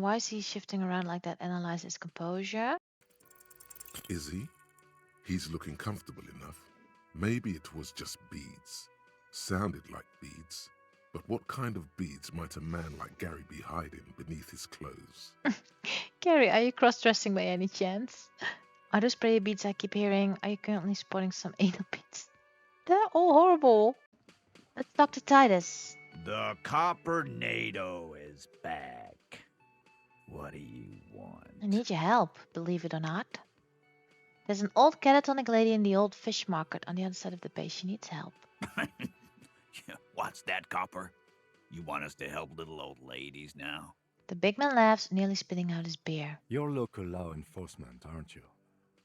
Why is he shifting around like that? Analyze his composure. Is he? He's looking comfortable enough. Maybe it was just beads. Sounded like beads. But what kind of beads might a man like Gary be hiding beneath his clothes? Gary, are you cross-dressing by any chance? Are those prayer beads I keep hearing? Are you currently spotting some anal beads? They're all horrible. Let's talk to Titus. The Copper NATO is back. What do you want? I need your help, believe it or not. There's an old catatonic lady in the old fish market on the other side of the bay. She needs help. What's that, Copper? You want us to help little old ladies now? The big man laughs, nearly spitting out his beer. You're local law enforcement, aren't you?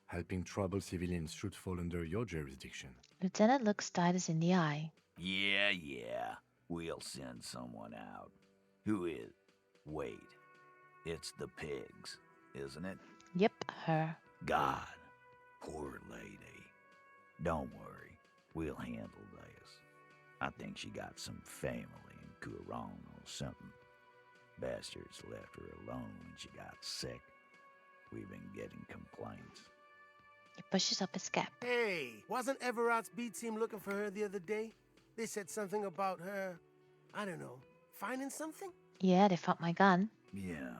Helping troubled civilians should fall under your jurisdiction. Lieutenant looks Titus in the eye. Yeah. We'll send someone out. Who is? Wait. It's the pigs, isn't it? Yep, her. God. Poor lady. Don't worry. We'll handle this. I think she got some family in Courant or something. Bastards left her alone when she got sick. We've been getting complaints. He pushes up his cap. Hey, wasn't Everard's B team looking for her the other day? They said something about her, I don't know, finding something? Yeah, they found my gun. Yeah,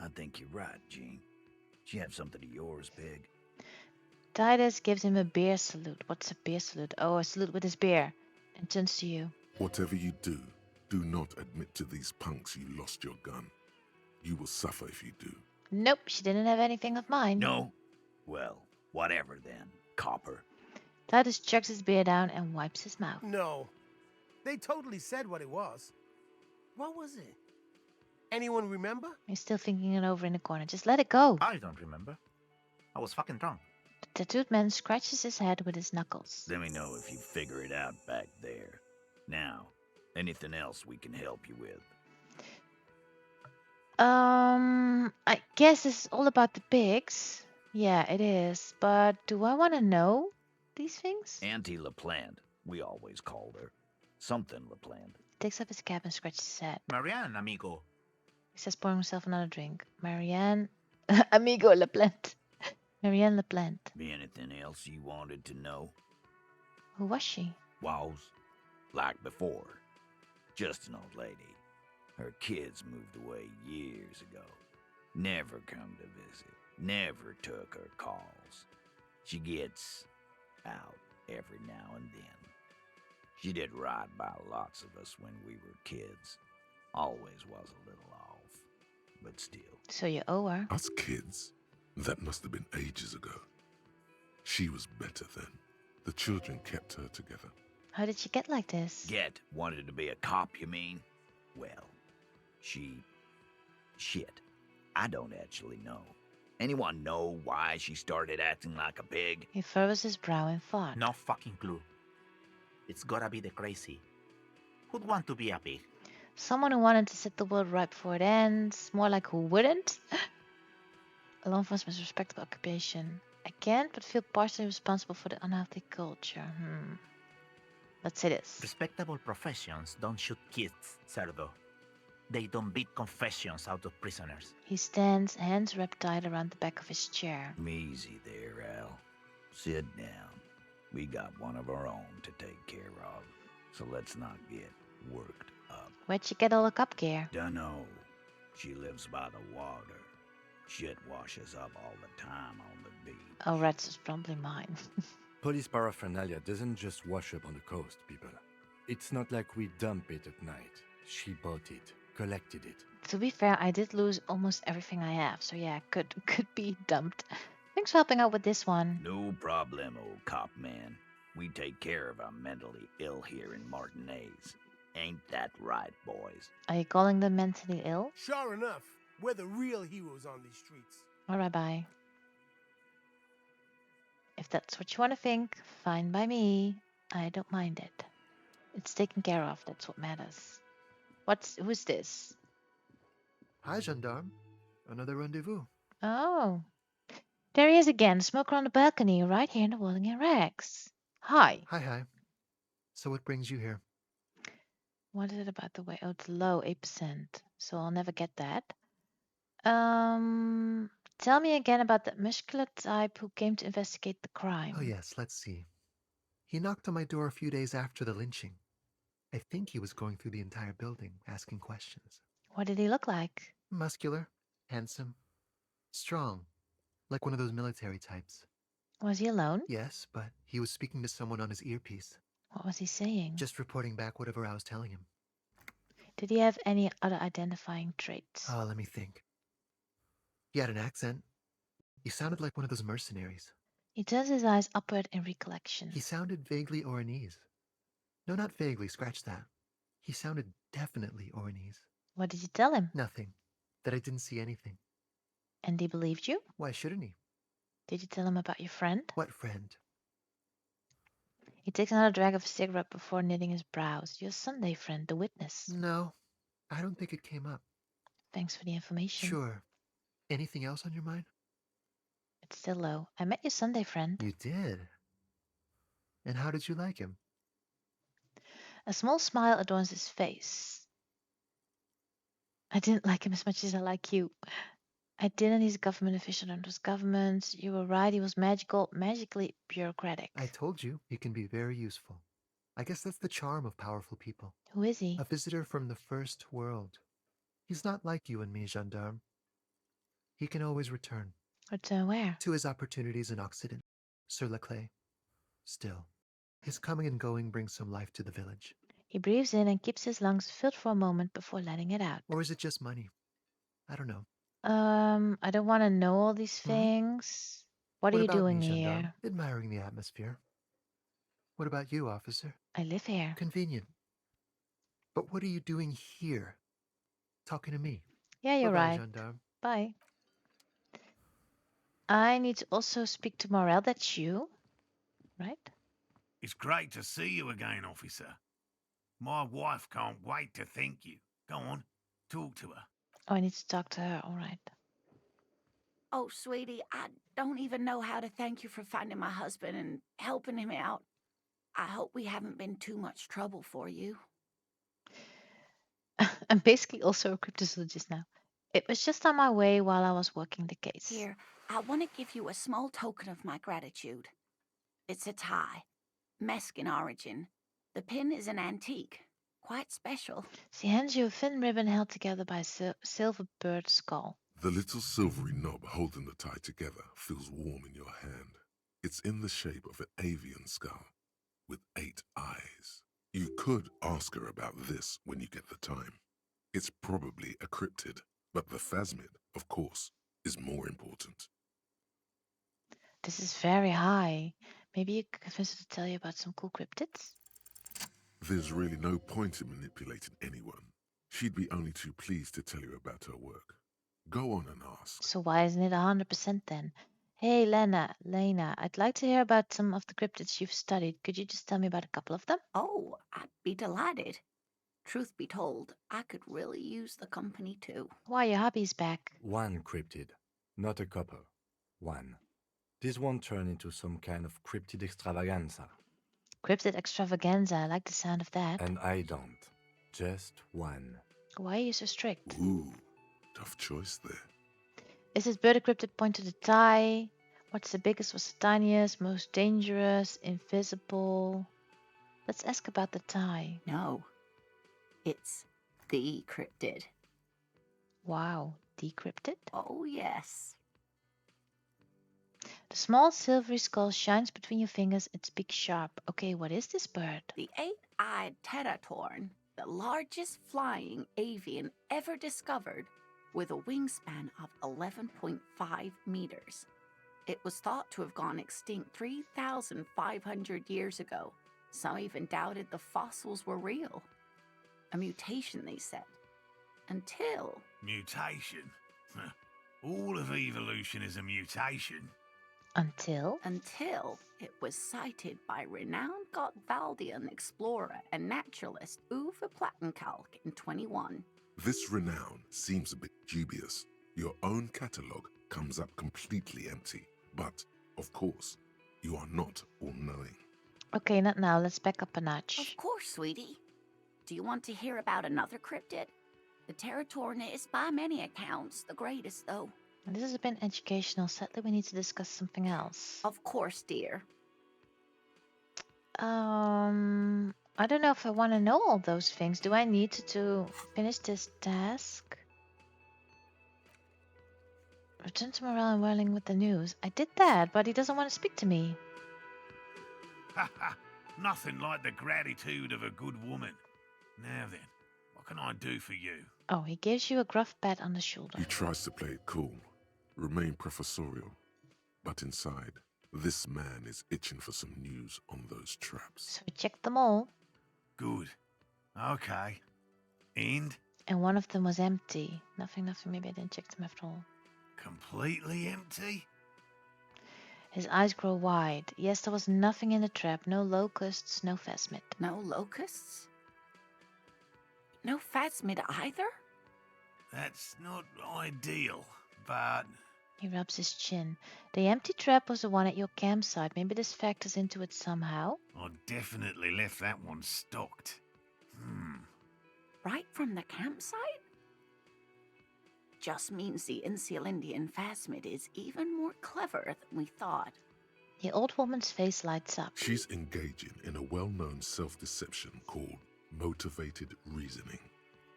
I think you're right, Gene. She have something of yours, Pig? Titus gives him a beer salute. What's a beer salute? Oh, a salute with his beer. And turns to you. Whatever you do not admit to these punks you lost your gun. You will suffer if you do. Nope, she didn't have anything of mine. No? Well, whatever then, Copper. Titus chugs his beer down and wipes his mouth. No. They totally said what it was. What was it? Anyone remember? He's still thinking it over in the corner. Just let it go. I don't remember. I was fucking drunk. The tattooed man scratches his head with his knuckles. Let me know if you figure it out back there. Now, anything else we can help you with? I guess this is all about the pigs. Yeah, it is. But do I want to know these things? Auntie LaPlante, we always called her. Something LaPlante. Takes up his cap and scratches his head. Marianne, amigo. He says, pouring himself another drink. Marianne, amigo LaPlante. Marianne LaPlante. Be anything else you wanted to know? Who was she? Was, like before, just an old lady. Her kids moved away years ago. Never come to visit. Never took her calls. She gets out every now and then. She did right by lots of us when we were kids. Always was a little off, but still. So you owe her. Us kids? That must have been ages ago. She was better then. The children kept her together. How did she get like this? Get wanted to be a cop, you mean? Well, shit. I don't actually know. Anyone know why she started acting like a pig? He furrows his brow in thought. No fucking clue. It's gotta be the crazy. Who'd want to be a pig? Someone who wanted to set the world right before it ends. More like who wouldn't. Law enforcement is a respectable occupation. I can't but feel partially responsible for the unhealthy culture. Let's say this. Respectable professions don't shoot kids, Cerdo. They don't beat confessions out of prisoners. He stands, hands wrapped tight around the back of his chair. Easy there, Al. Sit down. We got one of our own to take care of, so let's not get worked up. Where'd you get all the cop gear? Dunno. She lives by the water. Shit washes up all the time on the beach. Oh, rats is probably mine. Police paraphernalia doesn't just wash up on the coast, people. It's not like we dump it at night. She bought it, collected it. To be fair, I did lose almost everything I have, so yeah, could be dumped. Thanks for helping out with this one. No problem, old cop man. We take care of our mentally ill here in Martinez. Ain't that right, boys? Are you calling them mentally ill? Sure enough, we're the real heroes on these streets. Alright, bye. If that's what you want to think, fine by me. I don't mind it. It's taken care of, that's what matters. Who's this? Hi, gendarme. Another rendezvous. Oh. There he is again, smoker on the balcony, right here in the Walling in Rags. Hi. Hi. So what brings you here? What is it about the way? Oh, it's low, 8%. So I'll never get that. Tell me again about that muscular type who came to investigate the crime. Oh, yes, let's see. He knocked on my door a few days after the lynching. I think he was going through the entire building, asking questions. What did he look like? Muscular, handsome, strong, like one of those military types. Was he alone? Yes, but he was speaking to someone on his earpiece, What was he saying? just reporting back whatever I was telling him. Did he have any other identifying traits? Oh, let me think. He had an accent. He sounded like one of those mercenaries. He turns his eyes upward in recollection. He sounded vaguely Oranese. No, not vaguely, scratch that. He sounded definitely Oranese. What did you tell him? Nothing. That I didn't see anything. And he believed you? Why shouldn't he? Did you tell him about your friend? What friend? He takes another drag of a cigarette before knitting his brows. Your Sunday friend, the witness. No, I don't think it came up. Thanks for the information. Sure. Anything else on your mind? It's still low. I met your Sunday friend. You did? And how did you like him? A small smile adorns his face. I didn't like him as much as I like you. I didn't. He's a government official under his government. You were right. He was magically bureaucratic. I told you, he can be very useful. I guess that's the charm of powerful people. Who is he? A visitor from the first world. He's not like you and me, gendarme. He can always return. Return where? To his opportunities in Occident, sur la clé. Still, his coming and going brings some life to the village. He breathes in and keeps his lungs filled for a moment before letting it out. Or is it just money? I don't know. I don't want to know all these things. What are you about doing me, gendarme? here? Admiring the atmosphere. What about you, officer? I live here. Convenient. But what are you doing here? Talking to me. Yeah, you're Bye-bye, right. gendarme. Bye. I need to also speak to Morel. That's you, right? It's great to see you again, officer. My wife can't wait to thank you. Go on, talk to her. Oh, I need to talk to her. All right. Oh, sweetie, I don't even know how to thank you for finding my husband and helping him out. I hope we haven't been too much trouble for you. I'm basically also a cryptozoologist now. It was just on my way while I was working the case. Here, I want to give you a small token of my gratitude. It's a tie, Mesk in origin. The pin is an antique, quite special. She hands you a thin ribbon held together by a silver bird skull. The little silvery knob holding the tie together feels warm in your hand. It's in the shape of an avian skull with 8 eyes. You could ask her about this when you get the time. It's probably a cryptid, but the phasmid, of course, is more important. This is very high. Maybe you could convince her to tell you about some cool cryptids? There's really no point in manipulating anyone. She'd be only too pleased to tell you about her work. Go on and ask. So why isn't it 100% then? Hey, Lena, I'd like to hear about some of the cryptids you've studied. Could you just tell me about a couple of them? Oh, I'd be delighted. Truth be told, I could really use the company too. Why, your hobby's back. One cryptid, not a couple. One. This won't turn into some kind of cryptid extravaganza. Cryptid extravaganza, I like the sound of that. And I don't. Just one. Why are you so strict? Ooh, tough choice there. Is this bird a cryptid point to the tie? What's the biggest, what's the tiniest, most dangerous, invisible? Let's ask about the tie. No, it's the cryptid. Wow, decrypted? Oh, yes. The small silvery skull shines between your fingers, its beak sharp. Okay, what is this bird? The 8-eyed teratorn, the largest flying avian ever discovered, with a wingspan of 11.5 meters. It was thought to have gone extinct 3,500 years ago. Some even doubted the fossils were real. A mutation, they said. Until... Mutation? All of evolution is a mutation. Until it was cited by renowned Gotvaldian explorer and naturalist Uwe Plattenkalk in 21. This renown seems a bit dubious. Your own catalogue comes up completely empty. But, of course, you are not all-knowing. Okay, not now. Let's back up a notch. Of course, sweetie. Do you want to hear about another cryptid? The Territorn is, by many accounts, the greatest, though. And this has been educational. Sadly, we need to discuss something else. Of course, dear. I don't know if I want to know all those things. Do I need to finish this task? Return to Morale and whirling with the news. I did that, but he doesn't want to speak to me. Ha ha! Nothing like the gratitude of a good woman. Now then, what can I do for you? Oh, he gives you a gruff pat on the shoulder. He tries to play it cool, remain professorial, but inside, this man is itching for some news on those traps. So we checked them all. Good. Okay. And? And one of them was empty. Nothing. Maybe I didn't check them after all. Completely empty? His eyes grow wide. Yes, there was nothing in the trap. No locusts, no phasmid. No locusts? No phasmid either? That's not ideal, but... He rubs his chin. The empty trap was the one at your campsite. Maybe this factors into it somehow. I definitely left that one stocked. Right from the campsite? Just means the Insulindian phasmid is even more clever than we thought. The old woman's face lights up. She's engaging in a well-known self-deception called motivated reasoning.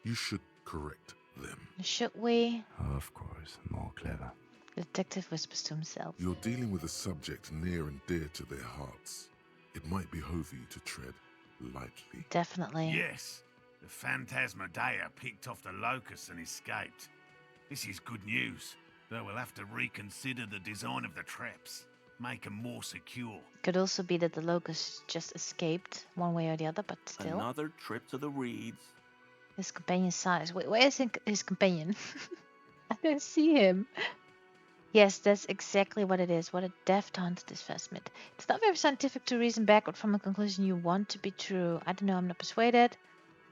You should correct them. Should we? Of course, more clever. The detective whispers to himself. You're dealing with a subject near and dear to their hearts. It might behove you to tread lightly. Definitely. Yes, the Phantasmadeia picked off the locust and escaped. This is good news, though we'll have to reconsider the design of the traps. Make them more secure. Could also be that the locust just escaped one way or the other, but still. Another trip to the reeds. His companion sighs. Wait, where is his companion? I don't see him. Yes, that's exactly what it is. What a deft hunt, this phasmid. It's not very scientific to reason backward from a conclusion you want to be true. I don't know, I'm not persuaded.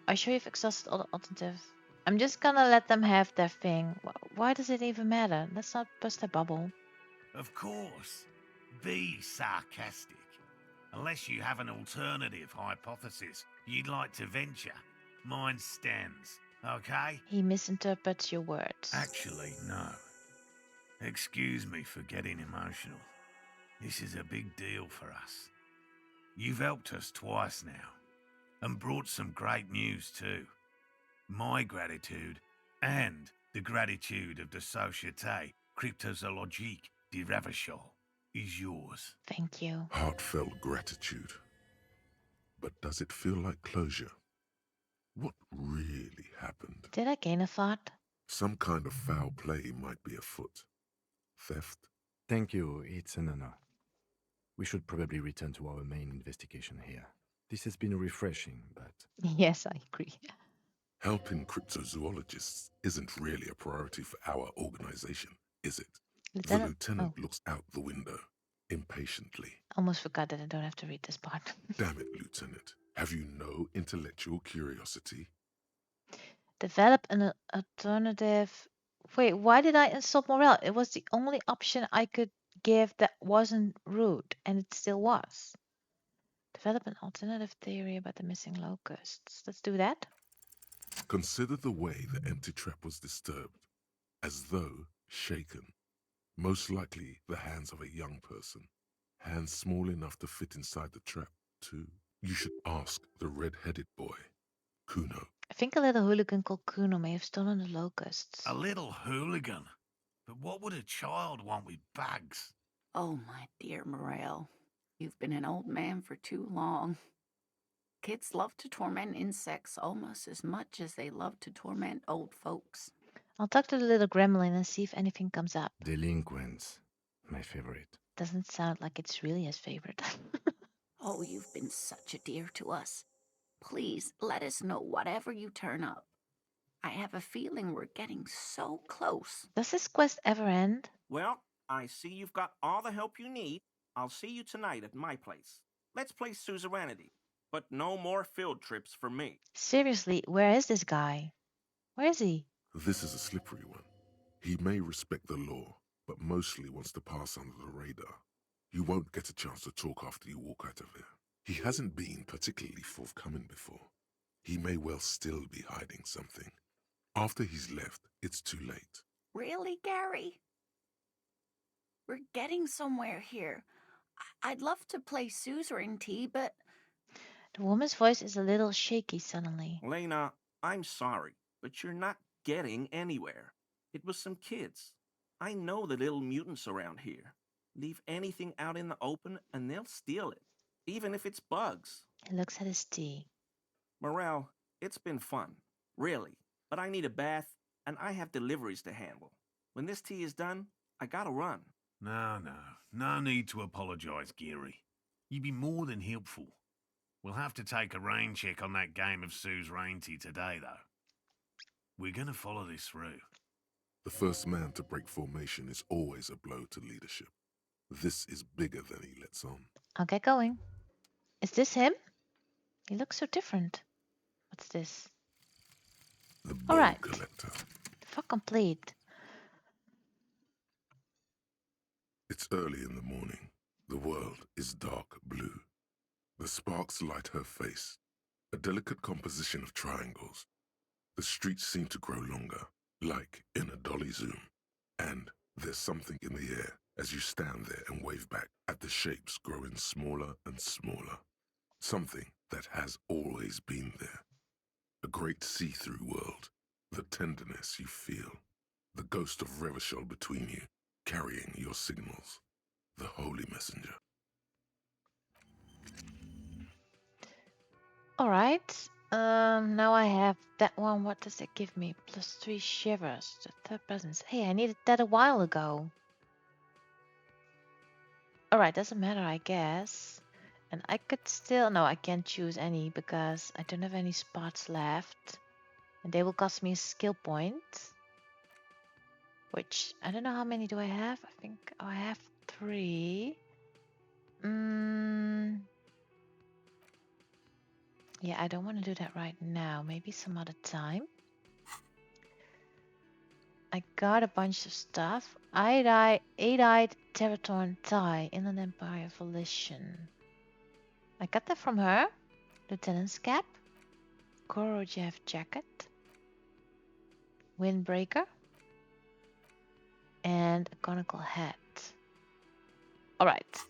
Are you sure you've exhausted all the alternatives? I'm just gonna let them have their thing. Why does it even matter? Let's not burst their bubble. Of course. Be sarcastic. Unless you have an alternative hypothesis you'd like to venture, mine stands, okay? He misinterprets your words. Actually, no. Excuse me for getting emotional. This is a big deal for us. You've helped us twice now, and brought some great news too. My gratitude, and the gratitude of the Société Cryptozoologique de Ravachol, is yours. Thank you. Heartfelt gratitude. But does it feel like closure? What really happened? Did I gain a thought? Some kind of foul play might be afoot. Theft? Thank you, it's an honor. We should probably return to our main investigation here. This has been refreshing, but... Yes, I agree. Helping cryptozoologists isn't really a priority for our organization, is it? The lieutenant looks out the window, impatiently. Almost forgot that I don't have to read this part. Damn it, Lieutenant. Have you no intellectual curiosity? Develop an alternative... Wait, why did I insult morale? It was the only option I could give that wasn't rude, and it still was. Develop an alternative theory about the missing locusts. Let's do that. Consider the way the empty trap was disturbed, as though shaken. Most likely the hands of a young person. Hands small enough to fit inside the trap, too. You should ask the red-headed boy, Kuno. I think a little hooligan called Kuno may have stolen the locusts. A little hooligan? But what would a child want with bags? Oh, my dear Morale. You've been an old man for too long. Kids love to torment insects almost as much as they love to torment old folks. I'll talk to the little gremlin and see if anything comes up. Delinquents. My favorite. Doesn't sound like it's really his favorite. Oh, you've been such a dear to us. Please, let us know whatever you turn up. I have a feeling we're getting so close. Does this quest ever end? Well, I see you've got all the help you need. I'll see you tonight at my place. Let's play suzerainty, but no more field trips for me. Seriously, where is this guy? Where is he? This is a slippery one. He may respect the law, but mostly wants to pass under the radar. You won't get a chance to talk after you walk out of there. He hasn't been particularly forthcoming before. He may well still be hiding something. After he's left, it's too late. Really, Gary? We're getting somewhere here. I'd love to play suzerainty, but The woman's voice is a little shaky suddenly. Lena, I'm sorry, but you're not getting anywhere. It was some kids. I know the little mutants around here. Leave anything out in the open and they'll steal it, even if it's bugs. He looks at his tea. Morel, it's been fun, really, but I need a bath and I have deliveries to handle. When this tea is done, I gotta run. No need to apologise, Geary. You'd be more than helpful. We'll have to take a rain check on that game of suzerainty today, though. We're gonna follow this through. The first man to break formation is always a blow to leadership. This is bigger than he lets on. I'll get going. Is this him? He looks so different. What's this? The bone Alright. collector. For complete. It's early in the morning. The world is dark blue. The sparks light her face, a delicate composition of triangles. The streets seem to grow longer, like in a dolly zoom. And there's something in the air as you stand there and wave back at the shapes growing smaller and smaller. Something that has always been there. A great see-through world, the tenderness you feel, the ghost of Revachol between you, carrying your signals, the holy messenger. Alright. Now I have that one. What does it give me? +3 shivers. The third presence. Hey, I needed that a while ago. Alright, doesn't matter, I guess. And I could still... No, I can't choose any because I don't have any spots left. And they will cost me a skill point. Which, I don't know how many do I have. I think I have 3. Yeah, I don't want to do that right now. Maybe some other time. I got a bunch of stuff. Eight-eyed Terratorn Thigh, Inland Empire Volition. I got that from her. Lieutenant's Cap. Korojev Jacket. Windbreaker. And a conical hat. Alright.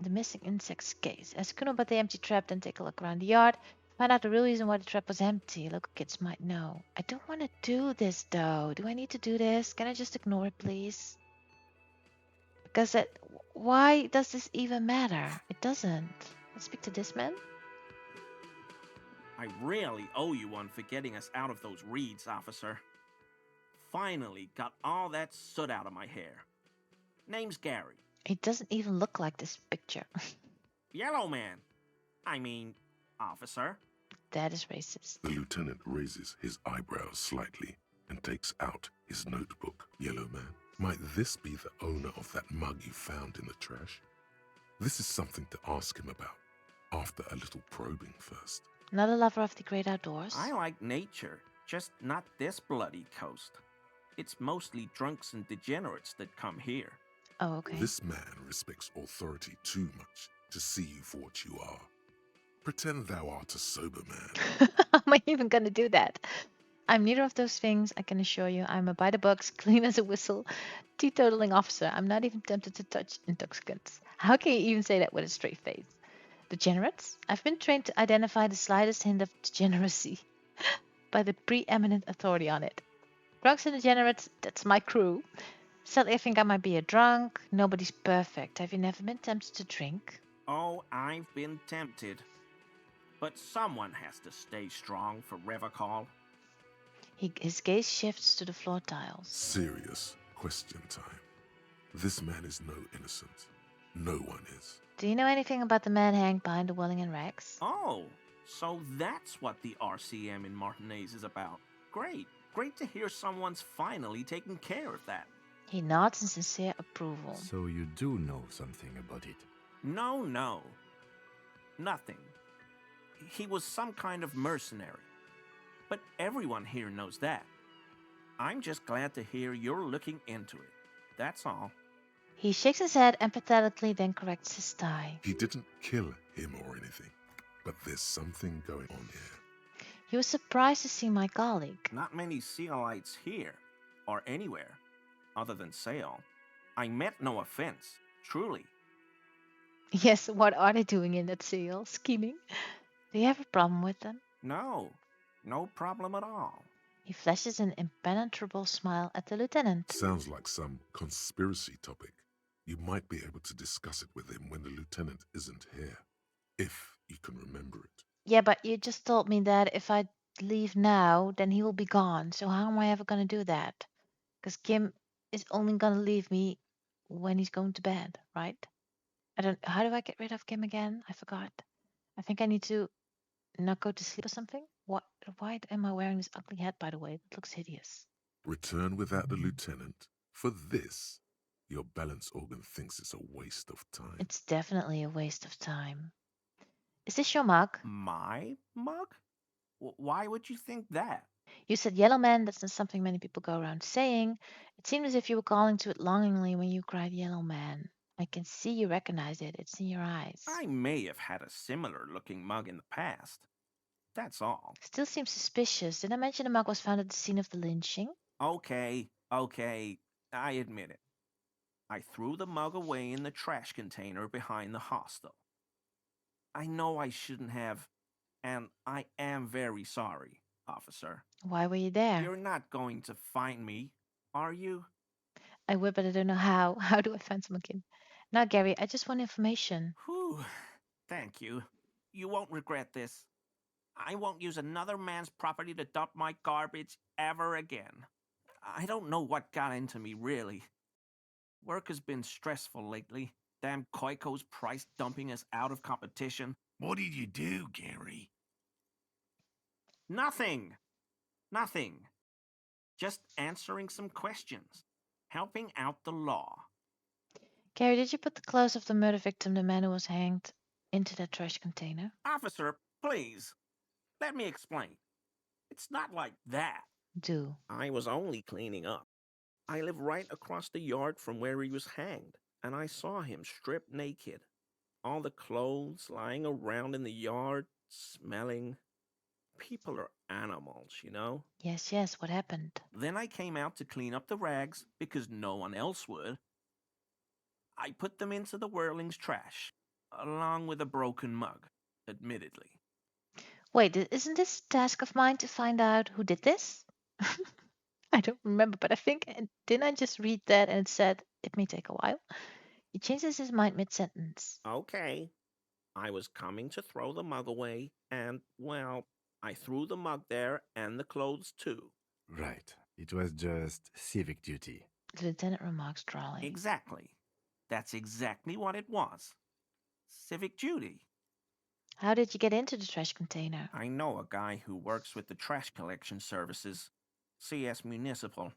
The missing insect's case. Ask Kuno about the empty trap, then take a look around the yard. Find out the real reason why the trap was empty. Local kids might know. I don't want to do this though. Do I need to do this? Can I just ignore it, please? Because why does this even matter? It doesn't. Let's speak to this man. I really owe you one for getting us out of those reeds, officer. Finally got all that soot out of my hair. Name's Gary. It doesn't even look like this picture. Yellow man. I mean, officer. That is racist. The lieutenant raises his eyebrows slightly and takes out his notebook. Yellow man, might this be the owner of that mug you found in the trash? This is something to ask him about, after a little probing first. Not a lover of the great outdoors. I like nature, just not this bloody coast. It's mostly drunks and degenerates that come here. Oh, okay. This man respects authority too much to see you for what you are. Pretend thou art a sober man. How am I even gonna do that? I'm neither of those things, I can assure you. I'm a by the books, clean as a whistle, teetotaling officer. I'm not even tempted to touch intoxicants. How can you even say that with a straight face? Degenerates? I've been trained to identify the slightest hint of degeneracy by the preeminent authority on it. Drunks and degenerates, that's my crew. Sadly, I think I might be a drunk. Nobody's perfect. Have you never been tempted to drink? Oh, I've been tempted. But someone has to stay strong for Revachol. His gaze shifts to the floor tiles. Serious question time. This man is no innocent. No one is. Do you know anything about the man hanged behind the Welling and Rex? Oh, so that's what the RCM in Martinez is about. Great. Great to hear someone's finally taking care of that. He nods in sincere approval. So you do know something about it? No. Nothing. He was some kind of mercenary. But everyone here knows that. I'm just glad to hear you're looking into it. That's all. He shakes his head empathetically, then corrects his tie. He didn't kill him or anything, but there's something going on here. He was surprised to see my colleague. Not many Sealites here, or anywhere, other than Sale. I meant no offense, truly. Yes, what are they doing in that seal? Scheming? Do you have a problem with them? No, no problem at all. He flashes an impenetrable smile at the lieutenant. Sounds like some conspiracy topic. You might be able to discuss it with him when the lieutenant isn't here, if you can remember it. Yeah, but you just told me that if I leave now, then he will be gone. So how am I ever going to do that? Because Kim is only going to leave me when he's going to bed, right? How do I get rid of Kim again? I forgot. I think I need to not go to sleep or something. Why am I wearing this ugly hat, by the way? It looks hideous. Return without the lieutenant. For this, your balance organ thinks it's a waste of time. It's definitely a waste of time. Is this your mug? My mug? Why would you think that? You said yellow man. That's not something many people go around saying. It seemed as if you were calling to it longingly when you cried yellow man. I can see you recognize it. It's in your eyes. I may have had a similar looking mug in the past. That's all. Still seems suspicious. Did I mention the mug was found at the scene of the lynching? Okay, I admit it. I threw the mug away in the trash container behind the hostel. I know I shouldn't have, and I am very sorry, officer. Why were you there? You're not going to find me, are you? I would, but I don't know how. How do I find someone again? Now, Gary, I just want information. Whew. Thank you. You won't regret this. I won't use another man's property to dump my garbage ever again. I don't know what got into me, really. Work has been stressful lately. Damn Koiko's price dumping us out of competition. What did you do, Gary? Nothing. Just answering some questions. Helping out the law. Gary, did you put the clothes of the murder victim, the man who was hanged, into that trash container? Officer, please. Let me explain. It's not like that. Do. I was only cleaning up. I live right across the yard from where he was hanged, and I saw him stripped naked. All the clothes lying around in the yard, smelling. People are animals, you know? Yes, what happened? Then I came out to clean up the rags because no one else would. I put them into the whirling's trash, along with a broken mug, admittedly. Wait, isn't this a task of mine to find out who did this? I don't remember, but I think, didn't I just read that and it said it may take a while? He changes his mind mid-sentence. Okay. I was coming to throw the mug away, and, well, I threw the mug there and the clothes too. Right. It was just civic duty. The lieutenant remarks drawly. Exactly. That's exactly what it was. Civic duty. How did you get into the trash container? I know a guy who works with the trash collection services, CS Municipal.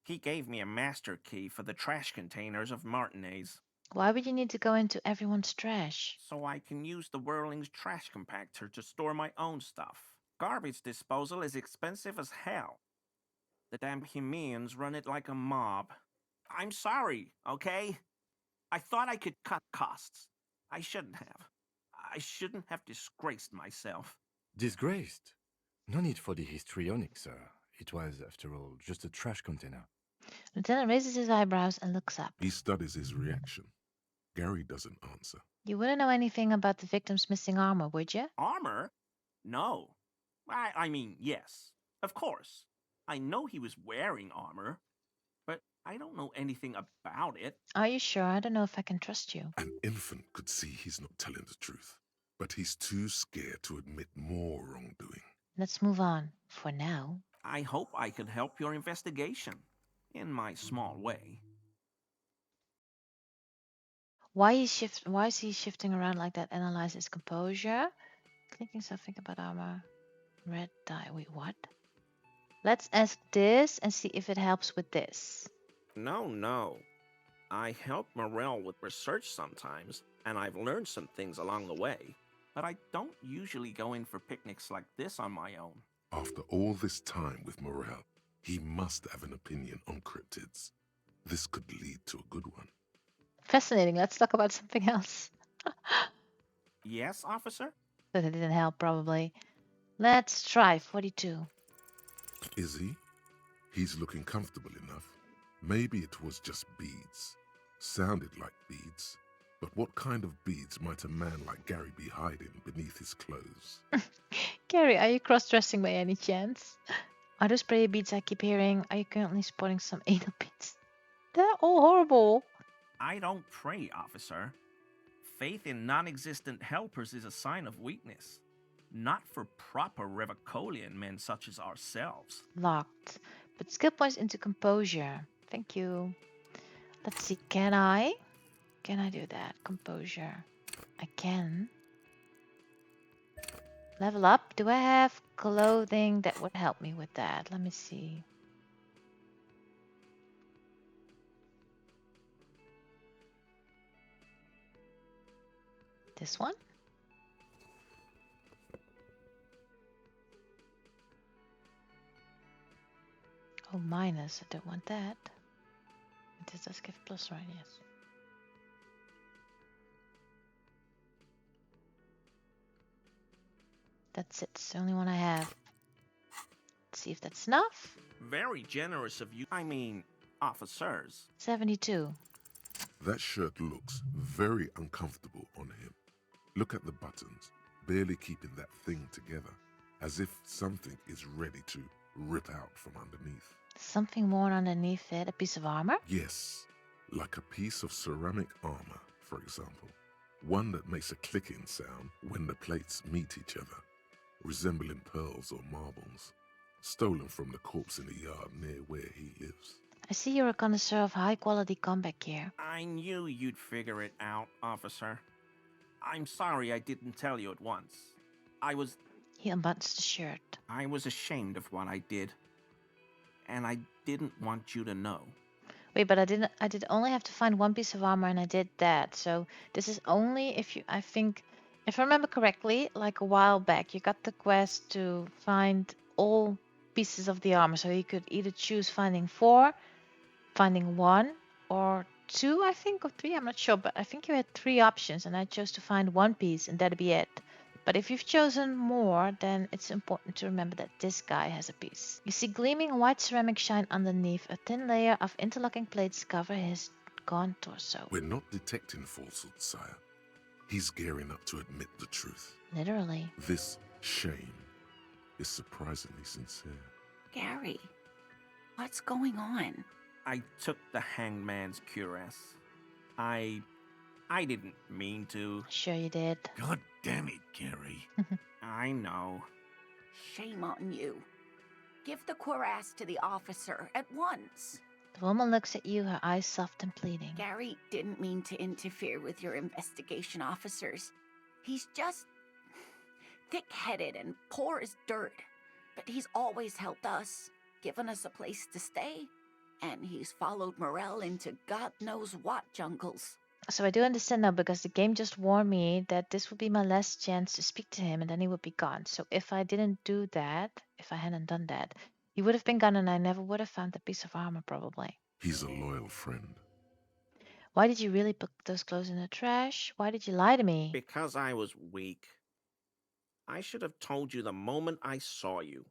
He gave me a master key for the trash containers of Martinez. Why would you need to go into everyone's trash? So I can use the Whirling's trash compactor to store my own stuff. Garbage disposal is expensive as hell. The damn Hemians run it like a mob. I'm sorry, okay? I thought I could cut costs. I shouldn't have. I shouldn't have disgraced myself. Disgraced? No need for the histrionic, sir. It was, after all, just a trash container. Lieutenant raises his eyebrows and looks up. He studies his reaction. Gary doesn't answer. You wouldn't know anything about the victim's missing armor, would you? Armor? No. I mean, yes. Of course. I know he was wearing armor, but I don't know anything about it. Are you sure? I don't know if I can trust you. An infant could see he's not telling the truth, but he's too scared to admit more wrongdoing. Let's move on, for now. I hope I can help your investigation, in my small way. Why is he shifting around like that? Analyze his composure. Thinking something about armor. Red dye. Wait, what? Let's ask this and see if it helps with this. No. I help Morel with research sometimes, and I've learned some things along the way. But I don't usually go in for picnics like this on my own. After all this time with Morel, he must have an opinion on cryptids. This could lead to a good one. Fascinating. Let's talk about something else. Yes, officer? But it didn't help, probably. Let's try 42. Is he? He's looking comfortable enough. Maybe it was just beads. Sounded like beads. But what kind of beads might a man like Gary be hiding beneath his clothes? Gary, are you cross-dressing by any chance? Are those prayer beads I keep hearing? Are you currently spotting some anal beads? They're all horrible. I don't pray, officer. Faith in non-existent helpers is a sign of weakness. Not for proper Revicolian men such as ourselves. Locked. Put skill points into composure. Thank you. Let's see, can I? Can I do that? Composure. I can. Level up. Do I have clothing that would help me with that? Let me see. This one? Oh, minus. I don't want that. This does give plus, right? Yes. That's it. It's the only one I have. Let's see if that's enough. Very generous of you. I mean, officers. 72. That shirt looks very uncomfortable on him. Look at the buttons, barely keeping that thing together, as if something is ready to rip out from underneath. Something worn underneath it. A piece of armor? Yes, like a piece of ceramic armor, for example. One that makes a clicking sound when the plates meet each other, resembling pearls or marbles, stolen from the corpse in the yard near where he lives. I see you're a connoisseur of high-quality combat gear. I knew you'd figure it out, officer. I'm sorry I didn't tell you at once. He unbuttons the shirt. I was ashamed of what I did. And I didn't want you to know. Wait, but I did only have to find one piece of armor and I did that. So this is only I think, if I remember correctly, like a while back, you got the quest to find all pieces of the armor. So you could either choose finding 4, finding 1, or 2, I think, or 3. I'm not sure, but I think you had 3 options and I chose to find 1 piece and that'd be it. But if you've chosen more, then it's important to remember that this guy has a piece. You see gleaming white ceramic shine underneath. A thin layer of interlocking plates cover his gaunt torso. We're not detecting falsehood, sire. He's gearing up to admit the truth. Literally. This shame is surprisingly sincere. Gary, what's going on? I took the hangman's cuirass. I didn't mean to. Sure you did. God damn it, Gary. I know. Shame on you. Give the cuirass to the officer at once. The woman looks at you, her eyes soft and pleading. Gary didn't mean to interfere with your investigation, officers. He's just thick-headed and poor as dirt. But he's always helped us, given us a place to stay. And he's followed Morel into God knows what jungles. So I do understand now, because the game just warned me that this would be my last chance to speak to him and then he would be gone. So if I didn't do that, if I hadn't done that, he would have been gone and I never would have found the piece of armor, probably. He's a loyal friend. Why did you really put those clothes in the trash? Why did you lie to me? Because I was weak. I should have told you the moment I saw you.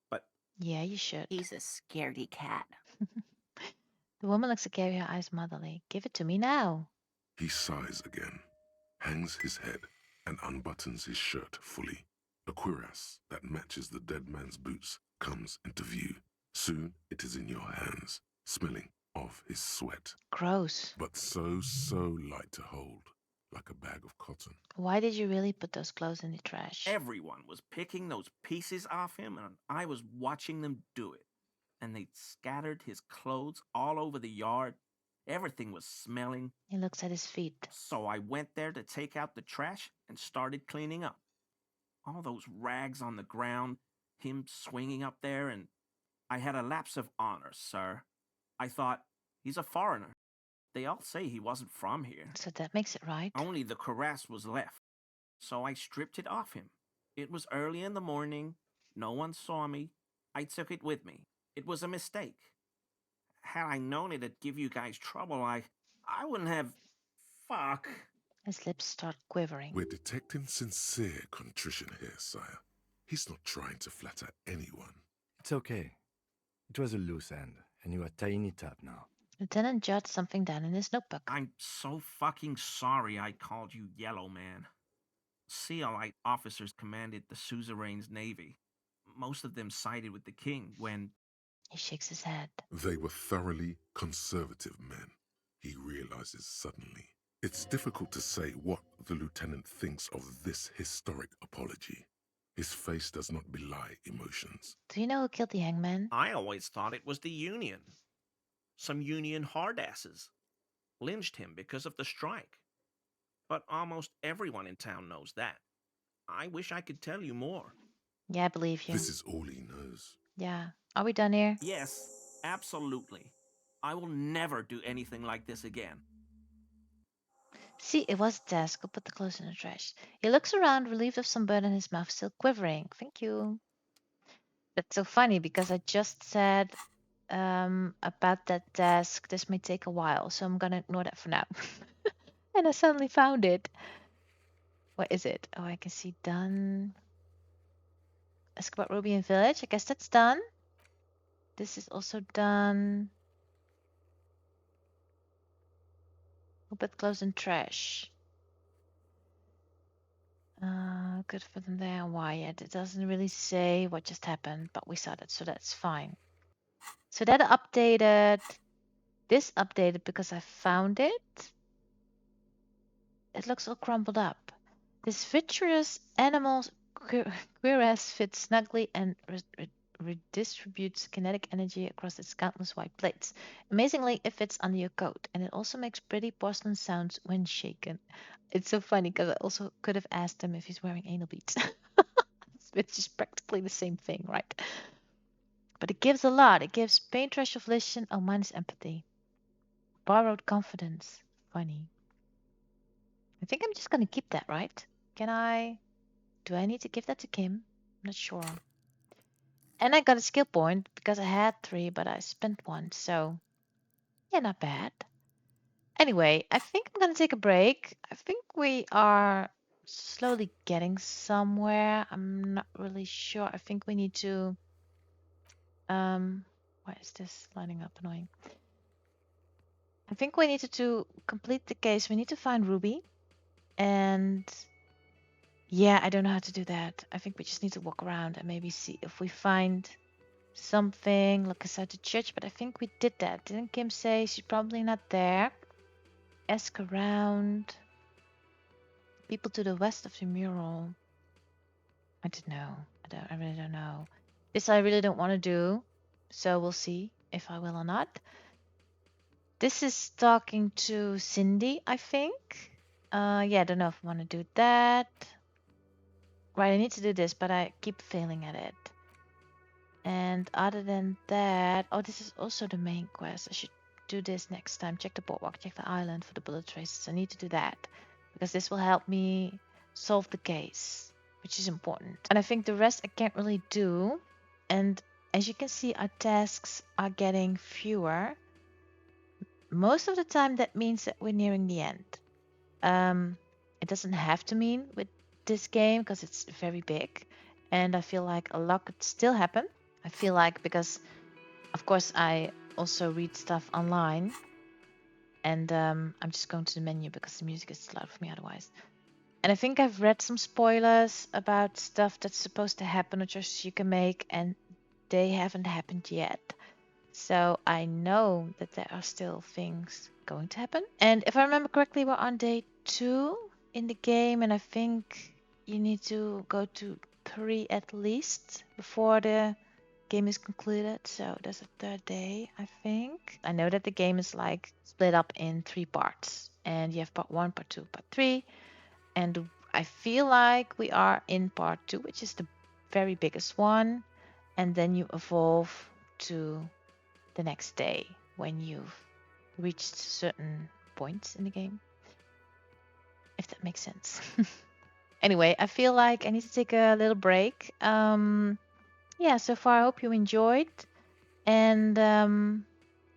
But Yeah, you should. He's a scaredy cat. The woman looks at Gary, her eyes motherly. Give it to me now. He sighs again, hangs his head, and unbuttons his shirt fully. A cuirass that matches the dead man's boots comes into view. Soon it is in your hands, smelling of his sweat. Gross. But so light to hold, like a bag of cotton. Why did you really put those clothes in the trash? everyone was picking those pieces off him, and I was watching them do it. And they'd scattered his clothes all over the yard. Everything was smelling. He looks at his feet. So I went there to take out the trash and started cleaning up. All those rags on the ground, him swinging up there, and I had a lapse of honor, sir. I thought, he's a foreigner. They all say he wasn't from here. So that makes it right. Only the cuirass was left. So I stripped it off him. It was early in the morning. No one saw me. I took it with me. It was a mistake. Had I known it'd give you guys trouble, I wouldn't have... Fuck. His lips start quivering. We're detecting sincere contrition here, sire. He's not trying to flatter anyone. It's okay. It was a loose end, and you are tying it up now. Lieutenant jotted something down in his notebook. I'm so fucking sorry I called you Yellow Man. Sealite officers commanded the suzerain's navy. Most of them sided with the king when... He shakes his head. They were thoroughly conservative men, he realizes suddenly. It's difficult to say what the lieutenant thinks of this historic apology. His face does not belie emotions. Do you know who killed the hangman? I always thought it was the Union. Some Union hardasses lynched him because of the strike. But almost everyone in town knows that. I wish I could tell you more. Yeah, I believe you. This is all he knows. Yeah. Are we done here? Yes, absolutely. I will never do anything like this again. See, it was a task. I'll put the clothes in the trash. He looks around, relieved of some burn in his mouth, still quivering. Thank you. That's so funny because I just said about that task. This may take a while, so I'm gonna ignore that for now. And I suddenly found it. What is it? Oh, I can see done. Ask about Ruby and Village. I guess that's done. This is also done. We'll put clothes in trash. Good for them there. Why yet? It doesn't really say what just happened, but we saw that, so that's fine. So that updated. This updated because I found it. It looks all crumpled up. This vitreous animal's cuirass fits snugly and redistributes kinetic energy across its countless white plates. Amazingly, it fits under your coat, and it also makes pretty porcelain sounds when shaken. It's so funny because I also could have asked him if he's wearing anal beads. Which is practically the same thing, right? But it gives a lot. It gives paintbrush of volition. Oh, mine is empathy. Borrowed confidence. Funny. I think I'm just gonna keep that, right? Can I? Do I need to give that to Kim? I'm not sure. And I got a skill point because I had 3, but I spent 1. So, yeah, not bad. Anyway, I think I'm gonna take a break. I think we are slowly getting somewhere. I'm not really sure. I think we need to... why is this lining up annoying? I think we needed to complete the case. We need to find Ruby. And yeah, I don't know how to do that. I think we just need to walk around and maybe see if we find something. Look inside the church, but I think we did that. Didn't Kim say she's probably not there? Ask around. People to the west of the mural. I don't know. I really don't know. This I really don't want to do. So we'll see if I will or not. This is talking to Cindy, I think. Yeah, I don't know if I want to do that. Right, I need to do this, but I keep failing at it. And other than that... Oh, this is also the main quest. I should do this next time. Check the boardwalk, check the island for the bullet traces. I need to do that. Because this will help me solve the case. Which is important. And I think the rest I can't really do. And as you can see, our tasks are getting fewer. Most of the time that means that we're nearing the end. It doesn't have to mean with this game because it's very big. And I feel like a lot could still happen. I feel like because, of course, I also read stuff online. And I'm just going to the menu because the music is too loud for me otherwise. And I think I've read some spoilers about stuff that's supposed to happen or choices you can make. And they haven't happened yet. So I know that there are still things going to happen. And if I remember correctly, we're on day 2 in the game. And I think you need to go to 3 at least before the game is concluded. So there's a 3rd day, I think. I know that the game is like split up in 3 parts. And you have part 1, part 2, part 3. And I feel like we are in part 2, which is the very biggest one. And then you evolve to the next day when you've reached certain points in the game. If that makes sense. Anyway, I feel like I need to take a little break. Yeah, so far I hope you enjoyed. And I'm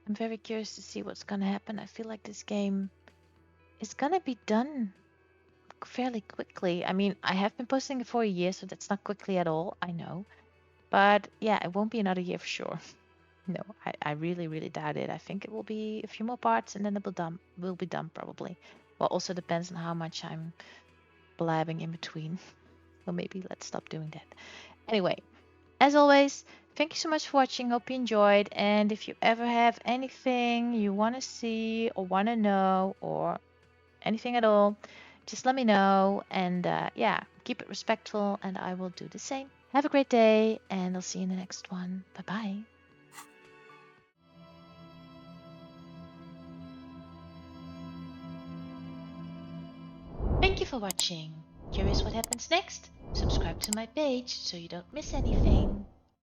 very curious to see what's gonna happen. I feel like this game is gonna be done fairly quickly. I mean, I have been posting it for a year, so that's not quickly at all, I know. But yeah, it won't be another year for sure. No, I really, really doubt it. I think it will be a few more parts and then it will be done probably. Well, also depends on how much I'm blabbing in between. So maybe let's stop doing that. Anyway, as always, thank you so much for watching. Hope you enjoyed. And if you ever have anything you want to see or want to know or anything at all, just let me know. And yeah, keep it respectful and I will do the same. Have a great day and I'll see you in the next one. Bye bye. Thank you for watching. Curious what happens next? Subscribe to my page so you don't miss anything.